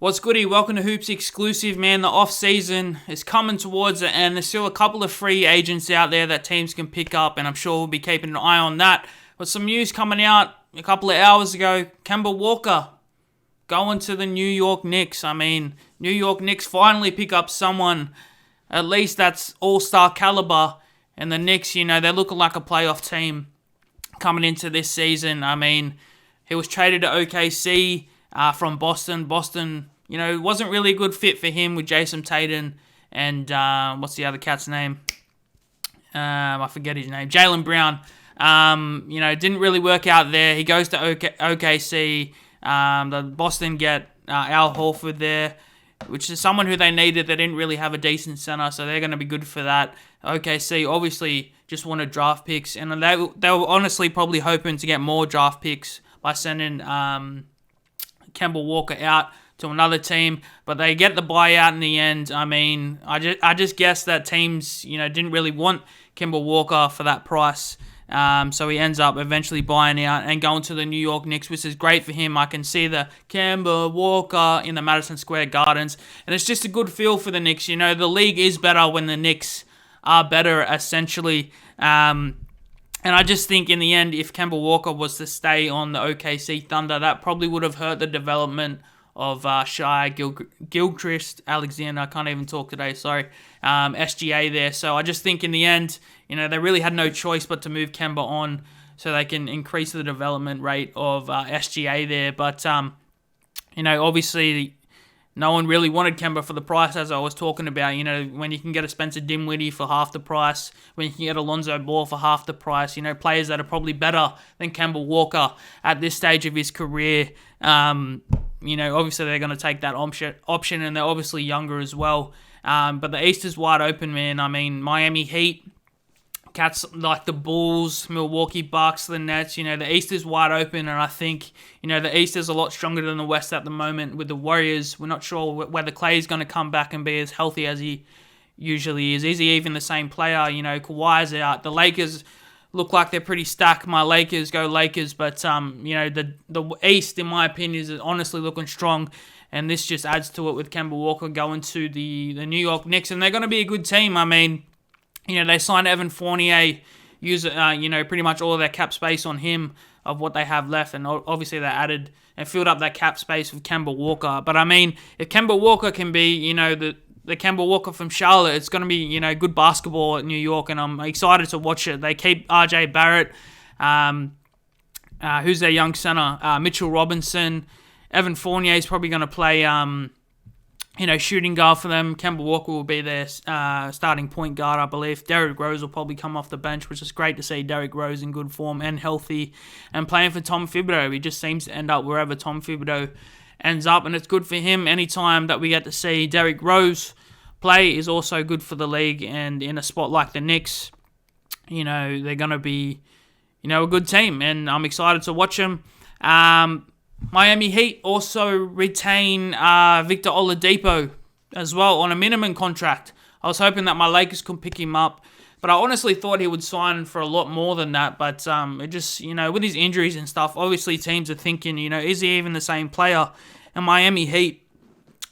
What's goody? Welcome to Hoops Exclusive, man. The off-season is coming towards the end. There's still a couple of free agents out there that teams can pick up, and I'm sure we'll be keeping an eye on that. But some news coming out a couple of hours ago. Kemba Walker going to the New York Knicks. New York Knicks finally pick up someone, at least that's all-star caliber. And the Knicks, they're looking like a playoff team coming into this season. He was traded to OKC from Boston. Boston, wasn't really a good fit for him with Jason Tatum and what's the other cat's name? I forget his name. Jaylen Brown. Didn't really work out there. He goes to OKC. The Boston get Al Horford there, which is someone who they needed. They didn't really have a decent center, so they're going to be good for that. OKC obviously just wanted draft picks, and they were honestly probably hoping to get more draft picks by sending Kemba Walker out to another team, but they get the buyout in the end. I just guess that teams, didn't really want Kemba Walker for that price. So he ends up eventually buying out and going to the New York Knicks, which is great for him. I can see the Kemba Walker in the Madison Square Gardens, and it's just a good feel for the Knicks. The league is better when the Knicks are better, essentially. And I just think in the end, if Kemba Walker was to stay on the OKC Thunder, that probably would have hurt the development of Shai Gilgeous Alexander. I can't even talk today, sorry. SGA there. So I just think in the end, they really had no choice but to move Kemba on so they can increase the development rate of SGA there. But, obviously no one really wanted Kemba for the price, as I was talking about. When you can get a Spencer Dinwiddie for half the price, when you can get Alonzo Ball for half the price, players that are probably better than Kemba Walker at this stage of his career. Obviously they're going to take that option, and they're obviously younger as well. But the East is wide open, man. Miami Heat, cats like the Bulls, Milwaukee Bucks, the Nets, the East is wide open, and I think, the East is a lot stronger than the West at the moment with the Warriors. We're not sure whether Clay is going to come back and be as healthy as he usually is. Is he even the same player? Kawhi's out. The Lakers look like they're pretty stacked. My Lakers, go Lakers, but, the East, in my opinion, is honestly looking strong, and this just adds to it with Kemba Walker going to the New York Knicks, and they're going to be a good team. They signed Evan Fournier, use pretty much all of their cap space on him of what they have left, and obviously they added and filled up that cap space with Kemba Walker. But if Kemba Walker can be, the Kemba Walker from Charlotte, it's going to be, good basketball at New York, and I'm excited to watch it. They keep RJ Barrett, who's their young center, Mitchell Robinson. Evan Fournier is probably going to play shooting guard for them. Kemba Walker will be their starting point guard, I believe. Derrick Rose will probably come off the bench, which is great to see Derrick Rose in good form and healthy and playing for Tom Thibodeau. He just seems to end up wherever Tom Thibodeau ends up, and it's good for him. Anytime that we get to see Derrick Rose play is also good for the league, and in a spot like the Knicks, they're going to be, a good team, and I'm excited to watch them. Miami Heat also retain Victor Oladipo as well on a minimum contract. I was hoping that my Lakers could pick him up, but I honestly thought he would sign for a lot more than that. But it just, with his injuries and stuff, obviously teams are thinking, is he even the same player? And Miami Heat,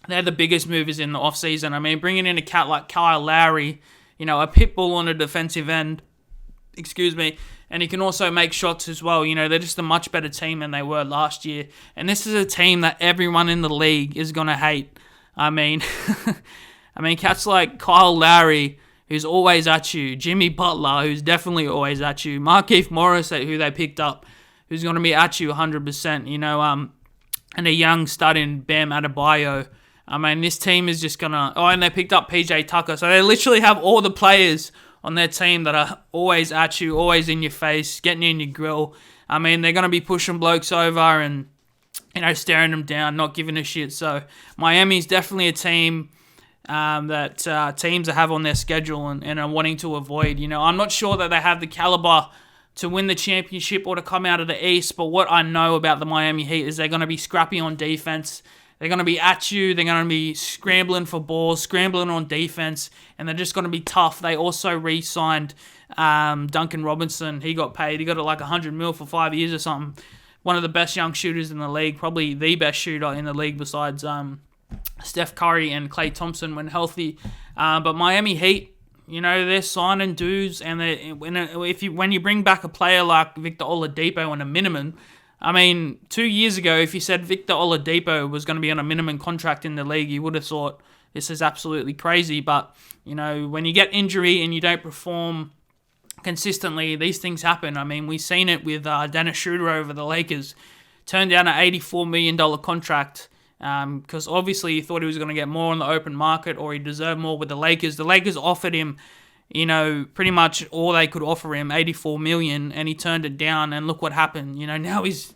they're the biggest movers in the offseason. Bringing in a cat like Kyle Lowry, a pit bull on a defensive end, and he can also make shots as well. They're just a much better team than they were last year. And this is a team that everyone in the league is going to hate. Cats like Kyle Lowry, who's always at you. Jimmy Butler, who's definitely always at you. Markieff Morris, who they picked up, who's going to be at you 100%. And a young stud in Bam Adebayo. This team is just going to... Oh, and they picked up PJ Tucker. So they literally have all the players on their team that are always at you, always in your face, getting in your grill. They're going to be pushing blokes over and, staring them down, not giving a shit. So Miami's definitely a team that teams have on their schedule and are wanting to avoid. I'm not sure that they have the caliber to win the championship or to come out of the East, but what I know about the Miami Heat is they're going to be scrappy on defense. They're going to be at you. They're going to be scrambling for balls, scrambling on defense, and they're just going to be tough. They also re-signed Duncan Robinson. He got paid. He got like $100 million for 5 years or something. One of the best young shooters in the league, probably the best shooter in the league besides Steph Curry and Klay Thompson when healthy. But Miami Heat, they're signing dudes, and when you bring back a player like Victor Oladipo on a minimum, 2 years ago, if you said Victor Oladipo was going to be on a minimum contract in the league, you would have thought this is absolutely crazy. But, when you get injury and you don't perform consistently, these things happen. We've seen it with Dennis Schroeder over the Lakers. Turned down an $84 million contract because obviously he thought he was going to get more on the open market, or he deserved more with the Lakers. The Lakers offered him, pretty much all they could offer him, $84 million, and he turned it down, and look what happened. Now he's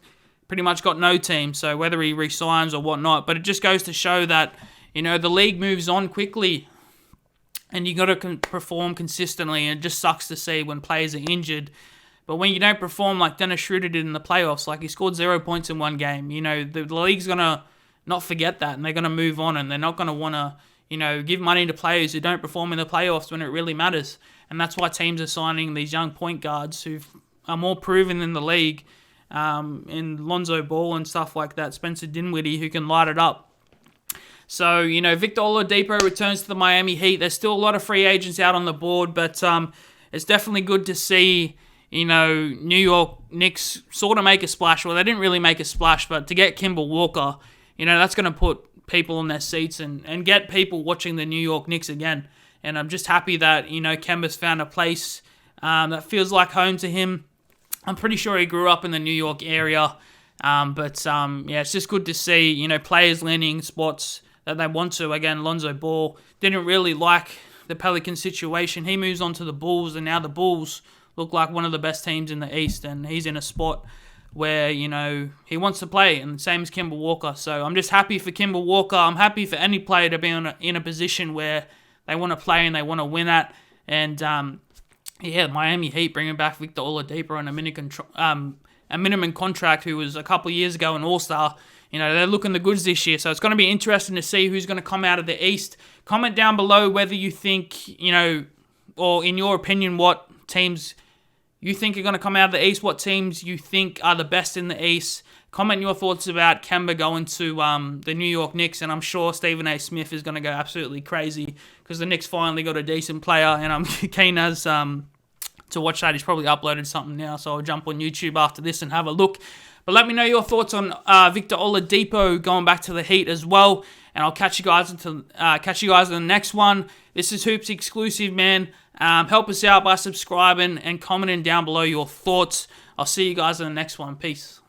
pretty much got no team, so whether he resigns or whatnot, but it just goes to show that, the league moves on quickly, and you got to perform consistently, and it just sucks to see when players are injured. But when you don't perform like Dennis Schroeder did in the playoffs, like he scored 0 points in one game, the league's going to not forget that, and they're going to move on, and they're not going to want to, give money to players who don't perform in the playoffs when it really matters. And that's why teams are signing these young point guards who are more proven in the league, in Lonzo Ball and stuff like that, Spencer Dinwiddie, who can light it up. So, Victor Oladipo returns to the Miami Heat. There's still a lot of free agents out on the board, but it's definitely good to see, New York Knicks sort of make a splash. Well, they didn't really make a splash, but to get Kemba Walker, that's going to put people in their seats and get people watching the New York Knicks again. And I'm just happy that, Kemba's found a place that feels like home to him. I'm pretty sure he grew up in the New York area. But it's just good to see, players landing spots that they want to. Again, Lonzo Ball didn't really like the Pelicans situation. He moves on to the Bulls, and now the Bulls look like one of the best teams in the East, and he's in a spot where, he wants to play, and same as Kemba Walker. So I'm just happy for Kemba Walker. I'm happy for any player to be in a position where they want to play and they want to win at. And, Miami Heat bringing back Victor Oladipo on a minimum contract, who was a couple of years ago an All-Star. They're looking the goods this year. So it's going to be interesting to see who's going to come out of the East. Comment down below whether you think, or in your opinion, what teams you think are going to come out of the East, what teams you think are the best in the East. Comment your thoughts about Kemba going to the New York Knicks, and I'm sure Stephen A. Smith is going to go absolutely crazy because the Knicks finally got a decent player, and I'm keen as to watch that. He's probably uploaded something now, so I'll jump on YouTube after this and have a look. But let me know your thoughts on Victor Oladipo going back to the Heat as well, and I'll catch you guys in the next one. This is Hoops Exclusive, man. Help us out by subscribing and commenting down below your thoughts. I'll see you guys in the next one. Peace.